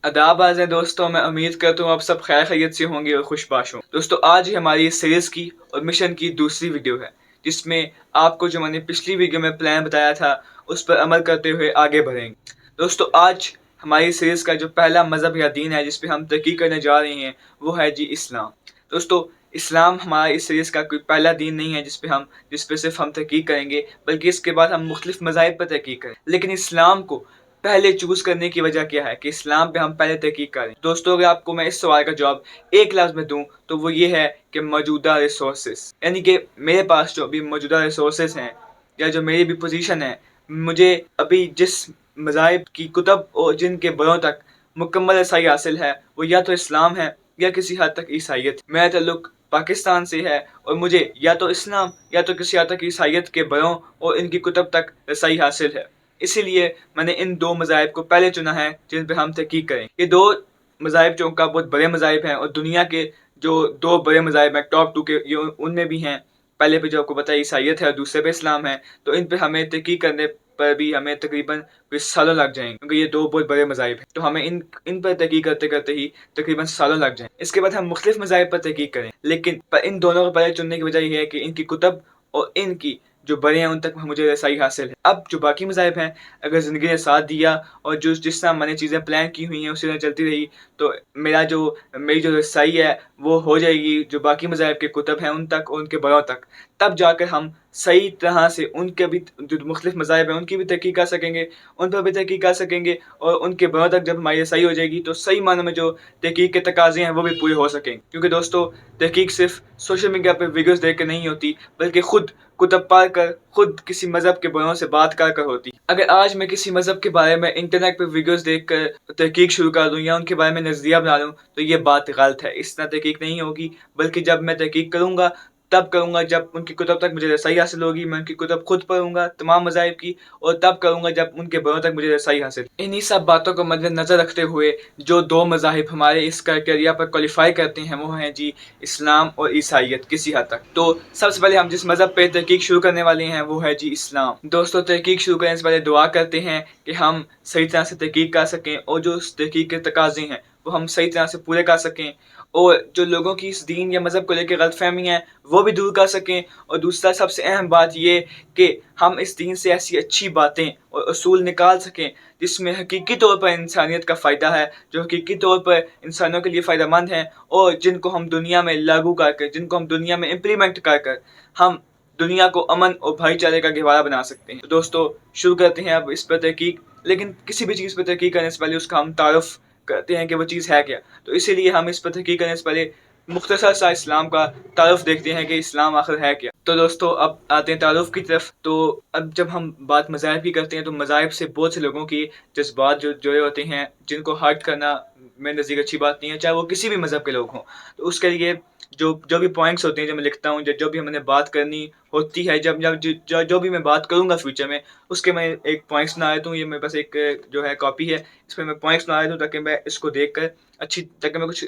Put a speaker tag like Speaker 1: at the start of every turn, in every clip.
Speaker 1: आदाब हैं दोस्तों, मैं उम्मीद करता हूँ आप सब खैर खैरियत से होंगे और खुशबाश हों। दोस्तों आज ही हमारी इस सीरीज़ की और मिशन की दूसरी वीडियो है, जिसमें आपको जो मैंने पिछली वीडियो में प्लान बताया था, उस पर अमल करते हुए आगे बढ़ेंगे। दोस्तों आज हमारी सीरीज़ का जो पहला मज़हब या दीन है जिस पे हम तहक़ीक़ करने जा रहे हैं, वो है जी इस्लाम। दोस्तों इस्लाम हमारा इस सीरीज़ का कोई पहला दीन नहीं है जिस पे सिर्फ़ हम तहक़ीक़ करेंगे, बल्कि इसके बाद हम मुख़्तलिफ़ मज़ाहिब पर तहक़ीक़ करेंगे। लेकिन इस्लाम को पहले चूज़ करने की वजह क्या है कि इस्लाम पे हम पहले तहक़ीक़ करें। दोस्तों अगर आपको मैं इस सवाल का जवाब एक लफ्ज़ में दूँ तो वो ये है कि मौजूदा रिसोर्सेज़, यानी कि मेरे पास जो अभी मौजूदा रिसोर्सेज़ हैं या जो मेरी भी पोजीशन है, मुझे अभी जिस मज़ाहिब की कुतुब और जिनके बड़ों तक मुकम्मल रसाई हासिल है, वो या तो इस्लाम है या किसी हद तक ईसाइयत। मेरा ताल्लुक पाकिस्तान से है और मुझे या तो इस्लाम या तो किसी हद तक ईसाइयत के बड़ों और इनकी कुतुब तक रसाई हासिल है। इसीलिए मैंने इन 2 मज़ाहिब को पहले चुना है जिन पे हम तहक़ीक़ करें। ये 2 मज़ाहिब जो का बहुत बड़े मज़ाहिब हैं और दुनिया के जो 2 बड़े मज़ाहिब हैं टॉप 2 के, ये उनमें भी हैं। पहले पे जो आपको पता है ईसाइयत है और दूसरे पे इस्लाम है। तो इन पे हमें तहक़ीक़ करने पर भी हमें तकरीबन कुछ सालों लग जाएँगे, क्योंकि ये 2 बहुत बड़े मज़ाहिब हैं। तो हमें इन पर तहक़ीक़ करते-करते ही तकरीबन सालों लग जाएँगे। इसके बाद हम मुख़्तलिफ़ मज़ाहिब पर तहक़ीक़ करें, लेकिन इन दोनों को पहले चुनने की वजह ये है कि इनकी कुतुब और इनकी जो बड़े हैं उन तक मुझे रसाई हासिल है। अब जो बाकी मज़ाहिब हैं, अगर ज़िंदगी ने साथ दिया और जिस तरह मैंने चीज़ें प्लान की हुई हैं उसी तरह चलती रही, तो मेरी जो रसाई है वो हो जाएगी जो बाकी मज़ाहिब के कुतुब हैं उन तक और उनके बड़ों तक। तब जाकर हम सही तरह से उनके भी जो मुख़्तलिफ़ मज़ाहिब हैं उनकी भी तहक़ीक़ कर सकेंगे, उन पर भी तहक़ीक़ कर सकेंगे और उनके बड़ों तक जब हमारी रसाई हो जाएगी तो सही मानों में जो तहक़ीक़ के तकाज़े हैं वो भी पूरे हो सकेंगे। क्योंकि दोस्तों तहक़ीक़ सिर्फ़ सोशल मीडिया पे वीडियोज़ देख के नहीं होती, बल्कि खुद कुतुब पढ़ कर, खुद किसी मज़हब के बड़ों से बात कर होती। अगर आज मैं किसी मज़हब के बारे में इंटरनेट पे वीडियोज़ देख कर तहक़ीक़ शुरू कर दूँ या उनके बारे में नज़रिया बना लूँ, तो ये बात गलत है। इस तरह तहक़ीक़ नहीं होगी, बल्कि जब मैं तहक़ीक़ करूँगा तब करूँगा जब उनकी कुतुब तक मुझे रसाई हासिल होगी। मैं उनकी कुतुब खुद पढ़ूँगा तमाम मज़ाहिब की, और तब करूँगा जब उनके बड़ों तक मुझे रसाई हासिल। इन्हीं सब बातों को मद्देनज़र रखते हुए जो 2 मज़ाहिब हमारे इस क्राइटेरिया पर क्वालीफ़ाई करते हैं वो हैं जी इस्लाम और ईसाइयत किसी हद तक। तो सबसे पहले हम जिस मज़हब पे तहक़ीक़ शुरू करने वाले हैं वो है जी इस्लाम। दोस्तों तहक़ीक़ शुरू करने से पहले दुआ करते हैं कि हम सही तरह से तहक़ीक़ कर सकें और जो उस तहक़ीक़ के तकाज़े हैं वो हम सही तरह से पूरे कर सकें, और जो लोगों की इस दीन या मज़हब को लेकर गलतफ़हमी है वो भी दूर कर सकें। और दूसरा सबसे अहम बात ये कि हम इस दीन से ऐसी अच्छी बातें और उसूल निकाल सकें जिसमें हकीकी तौर पर इंसानियत का फ़ायदा है, जो हकीकी तौर पर इंसानों के लिए फ़ायदेमंद हैं और जिनको हम दुनिया में लागू करके, जिनको हम दुनिया में इम्प्लीमेंट कर कर हम दुनिया को अमन और भाईचारे का गहवारा बना सकते हैं। तो दोस्तों शुरू करते हैं अब इस पर तहक़ीक़, लेकिन किसी भी चीज़ पर तहक़ीक़ करने से पहले उसका हम तारुफ़ करते हैं कि वो चीज़ है क्या। तो इसीलिए हम इस पर तहक़ीक़ करने से पहले मुख़्तसर सा इस्लाम का तारुफ़ देखते हैं कि इस्लाम आखिर है क्या। तो दोस्तों अब आते हैं तारुफ़ की तरफ। तो अब जब हम बात मज़ाहिब की करते हैं तो मज़ाहिब से बहुत से लोगों की जज़्बात जो जुड़े होते हैं, जिनको हर्ट करना मेरे नज़दीक अच्छी बात नहीं है, चाहे वो किसी भी मज़हब के लोग हों। तो उसके लिए जो भी पॉइंट्स होते हैं जो मैं लिखता हूँ, जो भी हमने बात करनी होती है, जब जब जो भी मैं बात करूँगा फ्यूचर में, उसके मैं एक पॉइंट्स बना लेता हूँ। ये मेरे पास एक जो है कॉपी है, इसमें मैं पॉइंट्स बना लेता हूँ ताकि मैं इसको देख कर ताकि मैं कुछ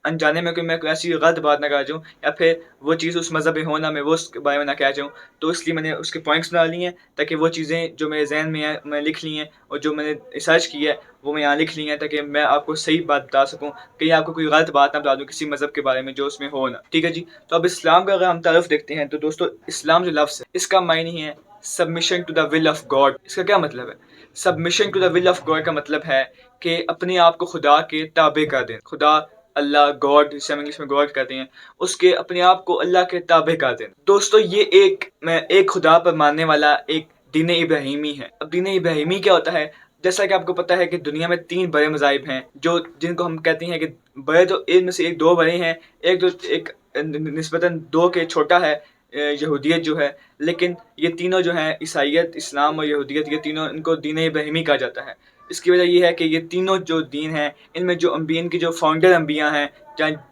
Speaker 1: अनजाने में मैं कोई ऐसी गलत बात ना कर जाऊँ, या फिर वो चीज़ उस मज़हब में हो ना, मैं वो उसके बारे में ना कह जाऊँ। तो इसलिए मैंने उसके पॉइंट्स बना लिए हैं ताकि वो चीज़ें जो मेरे ज़हन में हैं मैं लिख ली हैं, और जो मैंने रिसर्च की है वो मैं यहाँ लिख ली है, ताकि मैं आपको सही बात बता सकूँ, कहीं आपको कोई गलत बात ना बता दूँ किसी मज़हब के बारे में जो उसमें हो ना। ठीक है जी। तो अब इस्लाम का अगर हम तारुफ़ देखते हैं तो दोस्तों इस्लाम जो लफ्ज़ है इसका मायने है submission to the will of God. इसका क्या मतलब है? Submission to the will of God का मतलब है कि अपने आप को खुदा के ताबे कर दें। खुदा, अल्लाह, गॉड जिसे हम इंग्लिश में गॉड कहते हैं, उसके अपने आप को अल्लाह के ताबे कर दें। दोस्तों ये एक खुदा पर मानने वाला एक दीन इब्राहिमी है। अब दीन इब्राहिमी क्या होता है? जैसा कि आपको पता है कि दुनिया में 3 बड़े मज़ाहिब हैं, जिनको हम कहते हैं कि बड़े, तो इनमें से 2 बड़े हैं, एक निस्बतन 2 के छोटा है, यहूदियत जो है। लेकिन ये तीनों जो हैं ईसाइयत, इस्लाम और यहूदियत, ये तीनों इनको दीन इब्राहिमी कहा जाता है। इसकी वजह ये है कि ये तीनों जो दीन हैं, इनमें जो अम्बिया, इनके जो फाउंडर अम्बिया हैं,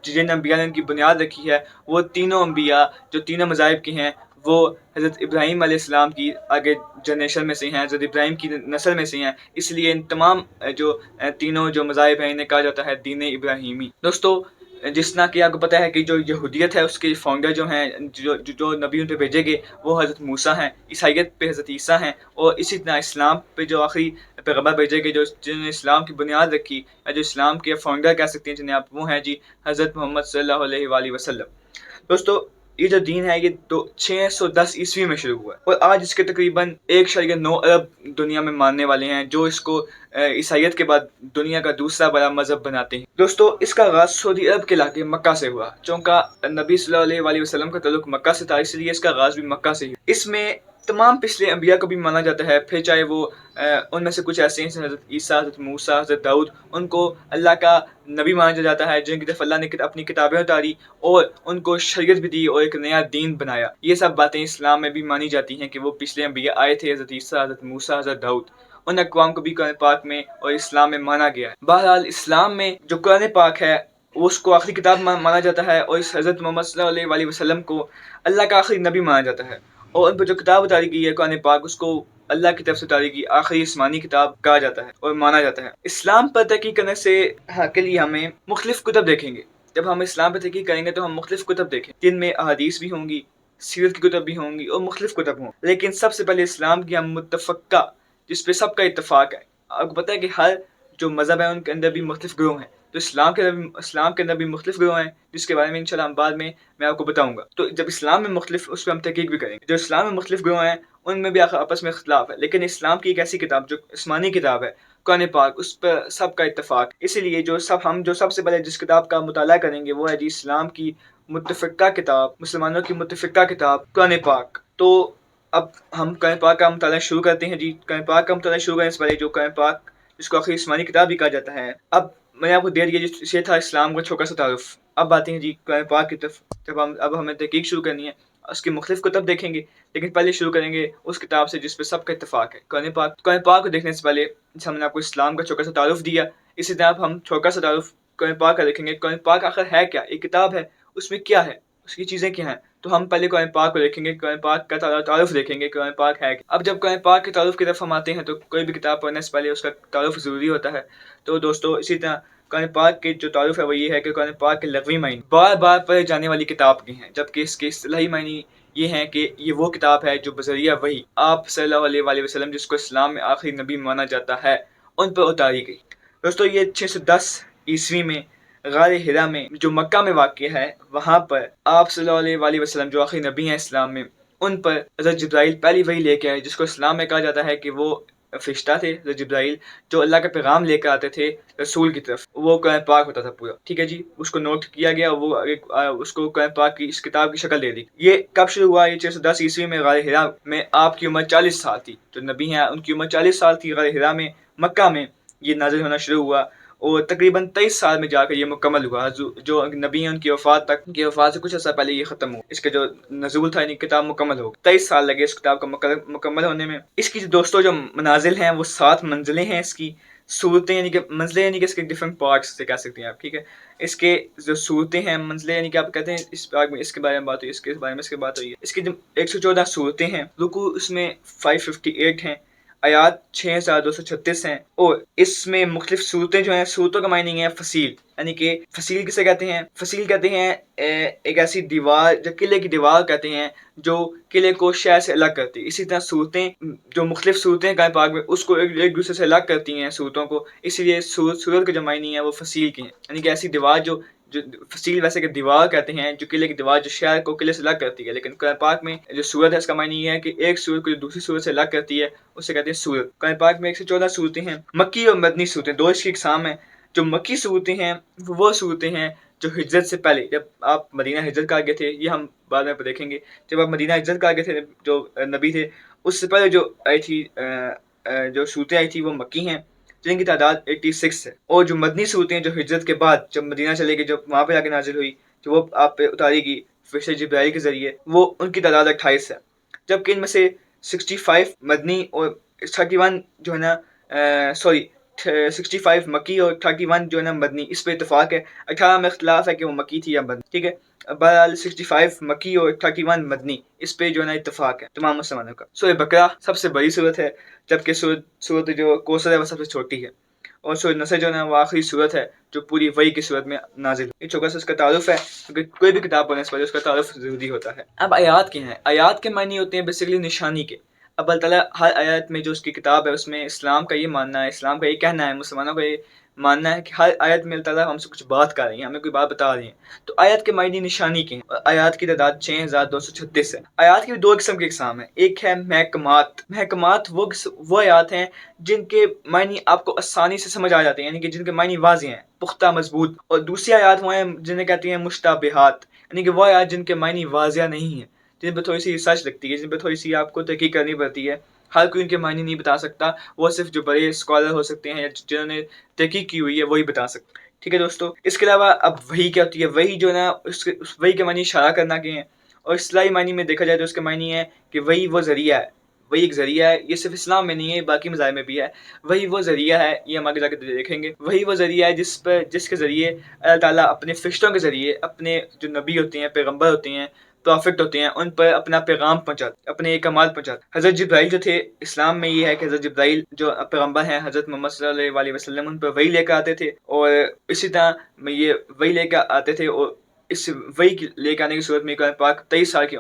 Speaker 1: जिन अम्बिया ने इनकी बुनियाद रखी है, वो तीनों अम्बिया जो तीनों मज़ाहिब के हैं, वो हज़रत इब्राहीम अलैहिस्सलाम की आगे जनरेशन में से हैं, हज़रत इब्राहीम की नस्ल में से हैं। इसलिए इन तमाम तीनों जो मज़ाहिब हैं इन्हें कहा जाता है दीन इब्राहिमी। दोस्तों जिसना कि आपको पता है कि जो यहूदियत है उसके फाउंडर जो हैं, जो नबी उन पे भेजे गए वो हज़रत मूसा हैं, ईसाइयत पे हज़रत ईसा हैं, और इसी तरह इस्लाम पे जो आखिरी पैगम्बर भेजे गए, जो जिन्होंने इस्लाम की बुनियाद रखी, या जो इस्लाम के फाउंडर कह सकते हैं जिन्हें आप, वो हैं जी हज़रत मोहम्मद सल्लल्लाहु अलैहि वसल्लम। दोस्तों, ये जो दीन है ये 610 ईस्वी में शुरू हुआ है, और आज इसके तकरीबन 1.9 अरब दुनिया में मानने वाले हैं, जो इसको ईसाइयत के बाद दुनिया का दूसरा बड़ा मजहब बनाते हैं। दोस्तों, इसका आगाज सऊदी अरब के इलाके मक्का से हुआ, चूंकि नबी सल्लल्लाहु अलैहि वसल्लम का ताल्लुक मक्का से था, इसलिए इसका आगाज भी मक्का से ही। इसमें तमाम पिछले अंबिया को भी माना जाता है, फिर चाहे वो उनमें से कुछ ऐसे हैं हज़रत ईसा, हज़रत मूसा, हज़रत दाऊद, उनको अल्लाह का नबी माना जाता है, जिनकी तरफ अल्लाह ने अपनी किताबें उतारी और उनको शरीयत भी दी और एक नया दीन बनाया। ये सब बातें इस्लाम में भी मानी जाती हैं कि वो पिछले अंबिया आए थे, हज़रत ईसा, हज़रत मूसा, हज़रत दाऊद, उन अक़वाम को भी कुरान पाक में और इस्लाम में माना गया है। बहरहाल, इस्लाम में जो कुरान पाक है उसको आखिरी किताब माना जाता है, और इस हज़रत मोहम्मद सल्लल्लाहु अलैहि वसल्लम को अल्लाह का आखिरी नबी माना जाता है, और उन पर जो किताब उतारी गई है कुरान पाक, उसको अल्लाह की तरफ से उतारी गई आखिरी आसमानी किताब कहा जाता है और माना जाता है। इस्लाम पर तहकीक करने से के लिए हमें मुख्तलिफ कुतब देखेंगे। जब हम इस्लाम पर तहकीक करेंगे तो हम मुख्तलिफ कुतब देखें, जिनमें अहादीस भी होंगी, सीरत की कुतब भी होंगी और मुख्तलिफ कुतब होंगी। लेकिन सबसे पहले इस्लाम की हम मुत्तफ़क़ा, जिस पे सबका इत्तफ़ाक़ है। आपको पता है कि हर जो मज़हब है उनके अंदर भी मुख्तलिफ ग्रोह हैं, तो इस्लाम के अंदर भी मुख्तलिफ ग्रोह हैं, जिसके बारे में इंशाअल्लाह हम बाद में मैं आपको बताऊंगा। तो जब इस्लाम में मुख्तलिफ, उस पर हम तहकीक भी करेंगे। जो इस्लाम में मुख्तलिफ ग्रोह हैं उनमें भी आपस में इख्तिलाफ है, लेकिन इस्लाम की एक ऐसी किताब जो आसमानी किताब है कुरान पाक, उस पर सबका इत्तफ़ाक़। इसीलिए जो सबसे पहले जिस किताब का मुताला करेंगे वो है जी इस्लाम की मुत्तफ़िक़ा किताब, मुसलमानों की मुत्तफ़िक़ा किताब कुरान पाक। तो अब हम कुरान पाक का मुताला शुरू करते हैं जी। कुरान पाक का मुताला शुरू करने से पहले जो कुरान पाक, जिसको आखिरी आसमानी किताब भी कहा जाता है, अब मैंने आपको दे दिया, ये था इस्लाम का छोटा सा तारुफ। अब आते हैं जी कुरान पाक की तरफ। अब हमें तहकीक शुरू करनी है, उसकी मुख्तलिफ कुतब देखेंगे, लेकिन पहले शुरू करेंगे उस किताब से जिस पे सबका इत्तफ़ाक़ है, कुरान पाक। कुरान पाक को देखने से पहले हमने आपको इस्लाम का छोटा सा तारुफ दिया, इसी तरह अब हम छोटा सा तारुफ कुरान पाक का देखेंगे। कुरान पाक आखिर है क्या? एक किताब है, उसमें क्या है, उसकी चीज़ें क्या हैं? तो हम पहले कुरान पाक को देखेंगे, कुरान पाक का तारुफ देखेंगे, कुरान पाक है क्या। अब जब कुरान पाक के तारुफ की तरफ हम आते हैं तो कोई भी किताब पढ़ने से पहले उसका तारुफ ज़रूरी होता है। तो दोस्तों, इसी तरह कुरान पाक के जो तारुफ है वो ये है कि कुरान पाक के लग़वी मायने बार बार पढ़े जाने वाली किताब की हैं, जबकि इसके इस्तिलाही मायने ये हैं कि ये वो किताब है जो बज़रिया वही आप सल्लल्लाहु अलैहि वसल्लम, जिसको इस्लाम में आखिरी नबी माना जाता है, उन पर उतारी गई। दोस्तों, ये 610 ईस्वी में गार हिरा में, जो मक्का में वाक़िअ है, वहाँ पर आप सल्लल्लाहु अलैहि वसल्लम जो आखिरी नबी हैं इस्लाम में, उन पर हज़रत जिब्राइल पहली वही लेके आए, जिसको इस्लाम में कहा जाता है कि वो फ़रिश्ता थे हज़रत जिब्राइल, जो अल्लाह का पैगाम लेकर आते थे रसूल की तरफ। वो कुरान पाक होता था पूरा, ठीक है जी। उसको नोट किया गया, वो उसको कुरान पाक की इस किताब की शक्ल दे दी। ये कब शुरू हुआ? ये 610 ईस्वी में गार हिरा में आपकी उम्र 40 साल थी। जो नबी हैं उनकी उम्र 40 साल थी। गार हिरा में मक्का में ये नाज़िल होना शुरू हुआ और तकरीबन 23 साल में जाकर ये मुकम्मल हुआ। जो नबी हैं उनकी वफ़ात तक, उनकी वफ़ात से कुछ अर्सा पहले ये ख़त्म हुआ। इसका जो नज़ूल था, यानी किताब मुकम्मल हो, 23 साल लगे इस किताब का मुकम्मल होने में। इसकी दोस्तों जो मनाजिल हैं वो 7 मंजिलें हैं। इसकी सूरतें यानी कि मंजिलें, यानी कि इसके डिफरेंट पार्ट्स से कह सकते हैं आप, ठीक है। इसके जो सूरतें हैं, मंजिलें यानी कि आप कहते हैं इस बार में इसके बारे में बात हुई, इसके बारे में इसके बात हुई है। इसकी जो 114 सूरतें हैं, रुकू इसमें 558 हैं, आयात 6236 हैं, और इसमें मुख्तलिफ सूरतें जो हैं, सूरतों का मायनिंग है फसील, यानी कि फसील किसे कहते हैं? फसील कहते हैं एक ऐसी दीवार, जो किले की दीवार कहते हैं, जो किले को शहर से अलग करती है। इसी तरह सूरतें, जो मुख्तलिफ सूरतें कुरान पाक में, उसको एक दूसरे से अलग करती हैं सूरतों को, इसीलिए सूरत की जो मायनी है वो फसील की है, यानी कि ऐसी दीवार जो फसील वैसे कि दीवार कहते हैं, जो किले की दीवार जो शहर को किले से अलग करती है। लेकिन कुरान पाक में जो सूरत है, इसका मायनी ये है कि एक सूरत को जो दूसरी सूरत से अलग करती है, उसे कहते हैं सूरत। कुरान पाक में 114 सूरतें हैं। मक्की और मदनी सूरतें, दो इसकी इकसाम है। जो मक्की सूरतें हैं वो सूरतें हैं जो हिजरत से पहले, जब आप मदीना हिजरत कर गए थे, ये हम बाद में देखेंगे। जब आप मदीना हिजरत कर गए थे, जो नबी थे, उससे पहले जो आई थी, जो सूरतें आई थी वो मक्की हैं, जिनकी तादाद 86 है। और जो मदनी सूरतें जो हिजरत के बाद जब मदीना चले गए, जब वहाँ पे आके नाजिल हुई, जो वो आप पे उतारी गई फ़रिश्ते जिब्राइल के ज़रिए, वो उनकी तादाद 28 है। जबकि इनमें से 65 मदनी और 31 जो है ना, 65 मक्की और 31 जो है ना मदनी, इस पे इत्तेफाक है। 18 में इख्तिलाफ है कि वो मक्की थी या मदनी, ठीक है। बहरहाल 65 मक्की और 31 मदनी, इस पे जो है ना इत्तेफाक है तमाम मुसलमानों का। सूरह बकरा सबसे बड़ी सूरत है, जबकि सूरत जो कौसर है वो सबसे छोटी है। और सूरह नसर जो है ना वो आखिरी सूरत है जो पूरी वही की सूरत में नाजिल हुई। ये छोटा सा उसका तारुफ है, क्योंकि कोई भी किताब पढ़ने से पहले उसका तारुफ ज़रूरी होता है। अब आयात क्या हैं? आयात के मायने होते हैं बेसिकली निशानी के। अब अल्लाह ताला हर आयत में जो उसकी किताब है उसमें इस्लाम का ये मानना है, इस्लाम का ये कहना है, मुसलमानों का ये मानना है कि हर आयत में अल्लाह ताला हमसे कुछ बात कर रही है, हमें कोई बात बता रही है। तो आयत के मायने निशानी के हैं और आयत की तादाद 6236 है। आयत की भी दो किस्म के इकसाम है। एक है महकमात। महकमात वो आयत हैं जिनके मायने आपको आसानी से समझ आ जाते हैं, यानी कि जिनके मायने वाज़ेह हैं, पुख्ता मजबूत। और दूसरी आयत वो हैं जिन्हें कहती हैं मुश्ताबिहात, यानी कि वो आयत जिनके मायने वाज़ेह नहीं है, जिन पर थोड़ी सी रिसर्च लगती है, जिन पर थोड़ी सी आपको तहकीक करनी पड़ती है। हर कोई उनके मायने नहीं बता सकता, वो सिर्फ जो बड़े स्कॉलर हो सकते हैं या जिन्होंने तहकीक की हुई है वही बता सकते हैं। ठीक है दोस्तों, इसके अलावा अब वही क्या होती है? वही जो है ना उस वही के मायने इशारा करना के हैं, और इस्लाही मायने में देखा जाए तो उसके मायने है कि वही वो ज़रिया है, वही एक ज़रिया है। ये सिर्फ इस्लाम में नहीं है, बाकी मज़ाहिब में भी है। वही वो ज़रिया है, ये हम आगे जाके देखेंगे। वही वो ज़रिया है जिसके ज़रिए अल्लाह ताला अपने फ़रिश्तों के ज़रिए अपने जो नबी होते हैं, पैगम्बर होते हैं, प्रॉफिट होते हैं, उन पर अपना पैगाम पहुँचाते, अपने कमाल पहुँचाते। हज़रत जिब्राइल जो थे, इस्लाम में ये है कि हज़रत जिब्राइल जो पैगम्बर हैं, हज़रत मोहम्मद सल्लल्लाहु अलैहि वसल्लम उन पर वही लेकर आते थे, और इसी तरह ये वही लेकर आते थे, और इस वही लेकर आने की सूरत में कुरान पाक 23 साल की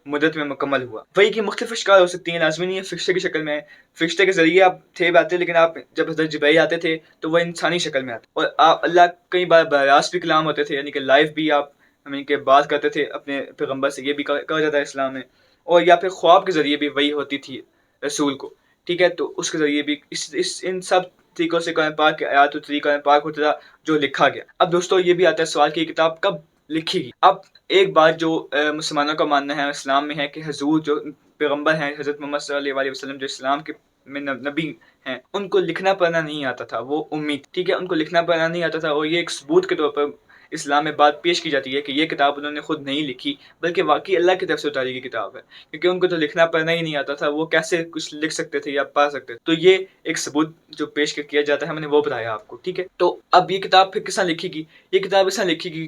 Speaker 1: मुद्दत में मुकम्मल हुआ। वही की मुख्तलिफ शिकार हो सकती हैं, लाज़मी नहीं है फ़रिश्ते की शक्ल में। फ़रिश्ते के ज़रिए आप थे आते, लेकिन आप जब हज़रत जिब्राइल आते थे तो वह इंसानी शक्ल में आते, और आप अल्लाह कई बार बरास्त भी कलाम होते थे, यानी कि लाइव भी आप हमें के बात करते थे अपने पैगम्बर से, ये भी कहा जाता है इस्लाम में। और या फिर ख्वाब के ज़रिए भी वही होती थी रसूल को। ठीक है, तो उसके ज़रिए भी इस इन सब तरीकों से कुरान पाक की आयत उतरी, कुरान पाक उतरा जो लिखा गया। अब दोस्तों ये भी आता है सवाल कि ये किताब कब लिखी गई? अब एक बात जो मुसलमानों का मानना है, इस्लाम में है कि हुज़ूर जो पैगम्बर हैं, हज़रत मोहम्मद सल्लल्लाहु अलैहि वसल्लम जो इस्लाम के में नबी हैं, उनको लिखना पढ़ना नहीं आता था, वो उम्मी थे। ठीक है, उनको लिखना पढ़ना नहीं आता था, और ये एक सबूत के तौर पर इस्लाम में बात पेश की जाती है कि ये किताब उन्होंने खुद नहीं लिखी, बल्कि वाक़ई अल्लाह की तरफ से उतारी गई किताब है। क्योंकि उनको तो लिखना पढ़ना ही नहीं आता था, वो कैसे कुछ लिख सकते थे या पढ़ सकते थे? तो ये एक सबूत जो पेश किया जाता है, मैंने वो बताया आपको। ठीक है, तो अब ये किताब फिर किस तरह लिखी गई? ये किताब इस तरह लिखी गई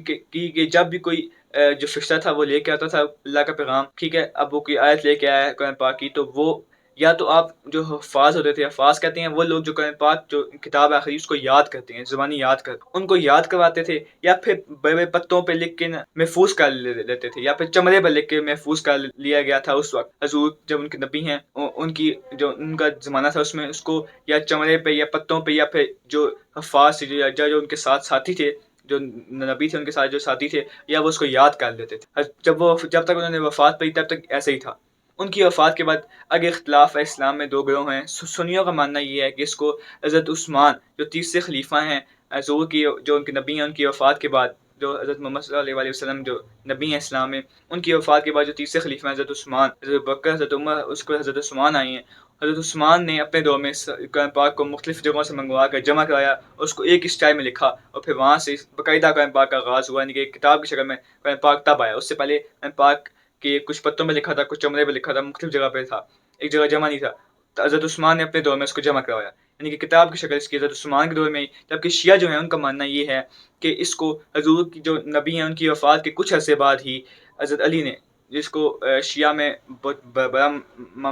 Speaker 1: कि जब भी कोई जो फ़रिश्ता था वो लेके आता था अल्लाह का पैगाम, ठीक है, अब वो कोई आयत लेके आया है कुरान पाक की, तो वो या तो आप जो हफ़ाज़ होते थे, हफ़ाज़ कहते हैं वो लोग जो कुरान पाक जो किताब आखिरी उसको याद करते हैं, ज़ुबानी याद करते हैं, उनको याद करवाते थे, या फिर बड़े-बड़े पत्तों पे लिख के ना महफ़ूज़ कर लेते थे, या फिर चमड़े पर लिख के महफ़ूज़ कर लिया गया था उस वक़्त। हज़ूर जब उनके नबी हैं, उनकी जो उनका ज़माना था उसमें उसको या चमड़े पे या पत्तों पे, या फिर जो हफ़ाज़ थे, जो उनके साथ साथी थे, जो नबी थे उनके साथ जो साथी थे, या वो उसको याद कर लेते थे। जब तक उन्होंने वफ़ात पाई तब तक ऐसे ही था। उनकी वफ़ात के बाद आगे इख्तिलाफ़ है, इस्लाम में 2 गिरोह हैं। सुन्नियों का मानना ये है कि इसको हज़रत उस्मान जो तीसरे खलीफा हैं, हुज़ूर की जो उनके नबी हैं, उनकी वफ़ात के बाद, जो हज़रत मोहम्मद सल्लल्लाहु अलैहि वसल्लम जो नबी हैं इस्लाम में, उनकी वफ़ात के बाद जो तीसरे खलीफा हैं हज़रत उस्मान, हज़रत बकर, हज़रत उमर, उसके बाद हज़रत उस्मान आए हैं। हज़रत उस्मान ने अपने दौर में कुरान पाक को मुख्तलिफ़ जगहों से मंगवा कर जमा कराया, और उसको एक स्टाइल में लिखा, और फिर वहाँ से बाकायदा कुरान पाक का आगाज़ हुआ, यानी कि किताब की शक्ल में कुरान पाक तब आया। उससे पहले कुरान पाक कि कुछ पत्तों में लिखा था, कुछ चमड़े पे लिखा था, मुख्तलिफ जगह पे था, एक जगह जमा नहीं था। तो हज़रत उस्मान ने अपने दौर में उसको जमा करवाया, यानी कि किताब की शक्ल इसकी हज़रत उस्मान के दौर में ही। जबकि शिया जो हैं उनका मानना ये है कि इसको हज़ूर की जो नबी हैं उनकी वफ़ात के कुछ अरसे बाद ही हज़रत अली ने, जिसको शिया में बहुत बड़ा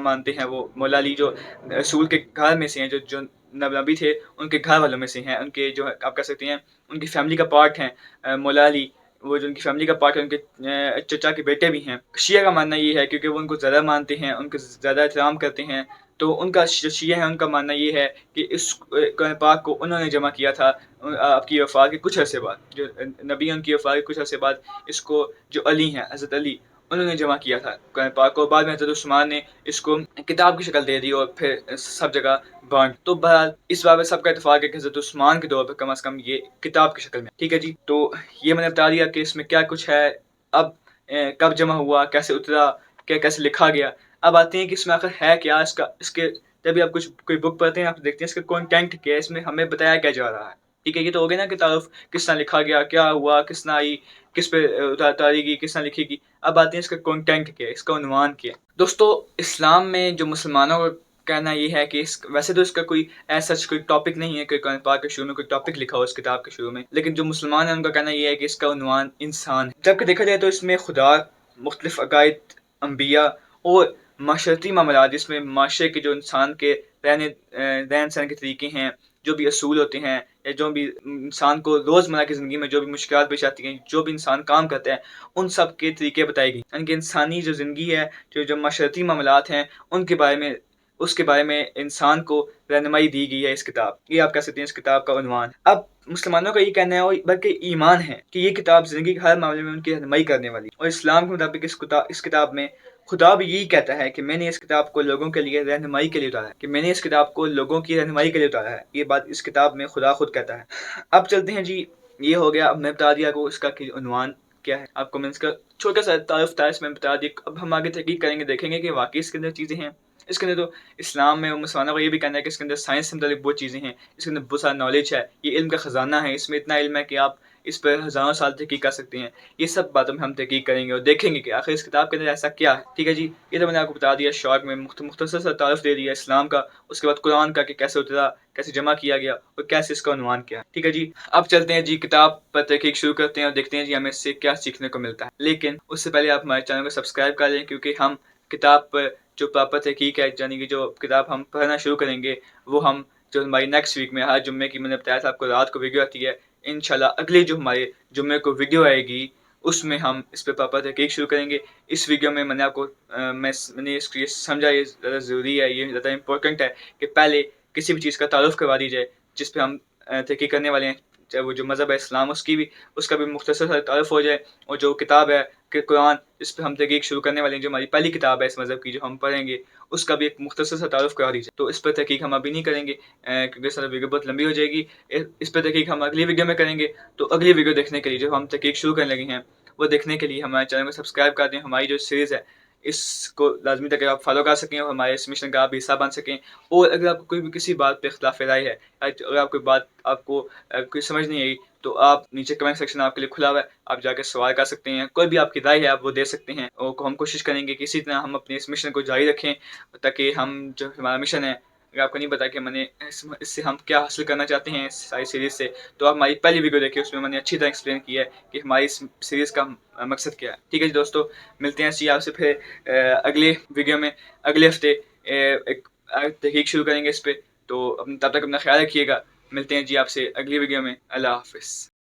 Speaker 1: मानते हैं, वो मौला अली जो रसूल के घर में से हैं, जो नबी थे उनके घर वालों में से हैं, उनके जो आप कह सकते हैं उनकी फैमिली का पार्ट हैं मौला अली, वो जो उनकी फैमिली का पार्ट है, उनके चचा के बेटे भी हैं। शिया का मानना ये है क्योंकि वो उनको ज़्यादा मानते हैं, उनको ज़्यादा एहतराम करते हैं, तो उनका जो शिया है उनका मानना ये है कि इस कुरान पाक को उन्होंने जमा किया था आपकी वफ़ात के कुछ अरसे बाद, जो नबी हैं उनकी वफ़ात के कुछ अरसे बाद इसको जो अली हैं, हज़रत अली, उन्होंने जमा किया था कुरान पाक को। बाद में हज़रत उस्मान ने इसको किताब की शक्ल दे दी और फिर सब जगह बाँट। तो बहरहाल इस बात में सबका इत्तेफ़ाक है कि हज़रत उस्मान के दौर पे कम से कम ये किताब की शक्ल में, ठीक है जी। तो ये मैंने बता दिया कि इसमें क्या कुछ है। अब कब जमा हुआ, कैसे उतरा, कैसे लिखा गया। अब आते हैं कि इसमें आखिर है क्या, इसके जब भी आप कोई बुक पढ़ते हैं, आप देखते हैं इसका कंटेंट क्या है, इसमें हमें बताया क्या जा रहा है। ठीक है, ये तो हो गया ना कि तारुफ़ किस तरह लिखा गया, क्या हुआ, किस तरह आई, किस पे उतारी गई, किस तरह लिखी। अब आते हैं इसका कंटेंट क्या है, इसका उन्वान क्या है। दोस्तों, इस्लाम में जो मुसलमानों का कहना ये है कि वैसे तो इसका कोई ऐसा कोई टॉपिक नहीं है कि कुरान पाक के शुरू में कोई टॉपिक लिखा हो इस किताब के शुरू में, लेकिन जो मुसलमान हैं उनका कहना ये है कि इसका उन्वान इंसान है। जबकि देखा जाए तो इसमें खुदा, मुख्तलिफ अकायद, अंबिया और माशरती मामलात, जिसमें माशरे के जो इंसान के रहन सहन के तरीके हैं, जो भी असूल होते हैं या जो भी इंसान को रोज़मर्रा की ज़िंदगी में जो भी मुश्किलात पेश आती हैं, जो भी इंसान काम करता है, उन सब के तरीके बताए गए। यानी कि इंसानी जो ज़िंदगी है, जो माशरती मामलात हैं, उनके बारे में उसके बारे में इंसान को रहनुमाई दी गई है इस किताब। ये आप कह सकते हैं इस किताब का उन्वान। अब मुसलमानों का ये कहना है और बल्कि ईमान है कि ये किताब ज़िंदगी के हर मामले में उनकी रहनुमाई करने वाली है। और इस्लाम के मुताबिक इस किताब में खुदा भी यही कहता है कि मैंने इस किताब को लोगों के लिए रहनुमाई के लिए उतारा है, कि मैंने इस किताब को लोगों की रहनुमाई के लिए उतारा है। ये बात इस किताब में खुदा खुद कहता है। अब चलते हैं जी, ये हो गया। अब मैं बता दिया आपको इसका कि उन्वान क्या है, आपको मैंने इसका छोटा सा तारुफ था इसमें बता दिया। अब हम आगे तहकीक करेंगे, देखेंगे कि वाकई इसके अंदर चीज़ें हैं। इसके अंदर तो इस्लाम में मुसलमानों का ये भी कहना है कि इसके अंदर साइंस से मुताबिक बहुत चीज़ें हैं, इसके अंदर बहुत सारा नॉलेज है, ये इल्म का ख़जाना है, इसमें इतना इल्म है कि आप इस पर हज़ारों साल तहकीक कर सकते हैं। ये सब बातों में हम तहकीक करेंगे और देखेंगे कि आखिर इस किताब के अंदर ऐसा क्या है। ठीक है जी, ये तो मैंने आपको बता दिया शॉर्ट में, मुख्तसर सा तारुफ दे दिया इस्लाम का, उसके बाद कुरान का कि कैसे उतरा, कैसे जमा किया गया और कैसे इसका उन्वान किया। ठीक है जी, अब चलते हैं जी किताब पर तहकीक शुरू करते हैं और देखते हैं जी हमें इससे क्या सीखने को मिलता है। लेकिन उससे पहले आप हमारे चैनल को सब्सक्राइब कर लें, क्योंकि हम किताब पर जो प्रॉपर तहकीक है, यानी कि जो किताब हम पढ़ना शुरू करेंगे, वो हम जो हमारी नेक्स्ट वीक में हर जुम्मे की मैंने बताया था आपको रात को वीडियो आती है, इंशाल्लाह अगले जो हमारे जुम्मे को वीडियो आएगी उसमें हम इस पे प्रॉपर तहकीक शुरू करेंगे। इस वीडियो में मैंने आपको मैंने इसको ये समझा, ये ज़्यादा ज़रूरी है, ये ज़्यादा इम्पोर्टेंट है कि पहले किसी भी चीज़ का तारुफ करवा दी जाए जिस पे हम तहकीक करने वाले हैं, चाहे वो जो मज़हब है इस्लाम उसका भी मुख्तसर सा तारुफ हो जाए। और जो किताब है कि कुरान, इस पे हम तहकीक शुरू करने वाले हैं, जो हमारी पहली किताब है इस मज़हब की जो हम पढ़ेंगे, उसका भी एक मुख्तसर सा तारुफ करा दीजिए। तो इस पर तहकीक हम अभी नहीं करेंगे क्योंकि सारा वीडियो बहुत लंबी हो जाएगी। इस पर तहकीक हम अगली वीडियो में करेंगे। तो अगली वीडियो देखने के लिए, जो हम तहकीक शुरू करने लगे हैं, वो देखने के लिए हमारे चैनल को सब्सक्राइब कर दें। हमारी जो सीरीज़ है इसको लाज़मी तक आप फॉलो कर सकें और हमारे इस मिशन का आप हिस्सा बन सकें। और अगर आपको कोई भी किसी बात पे इख्तिलाफ़ राय है, अगर आप कोई बात आपको कोई समझ नहीं आई, तो आप नीचे कमेंट सेक्शन आपके लिए खुला हुआ है, आप जाके सवाल कर सकते हैं। कोई भी आपकी राय है आप वो दे सकते हैं और हम कोशिश करेंगे कि इसी तरह हम अपने इस मिशन को जारी रखें, ताकि हम जो हमारा मिशन है, अगर आपको नहीं पता कि मैंने इससे हम क्या हासिल करना चाहते हैं इस सारी सीरीज़ से, तो आप हमारी पहली वीडियो देखिए, उसमें मैंने अच्छी तरह एक्सप्लेन किया है कि हमारी इस सीरीज़ का मकसद क्या है। ठीक है जी दोस्तों, मिलते हैं आपसे फिर अगले वीडियो में। अगले हफ्ते एक तहकीक शुरू करेंगे इस पे। तो तब तक अपना ख्याल रखिएगा। मिलते हैं जी आपसे अगली वीडियो में। अल्लाह हाफ़िज़।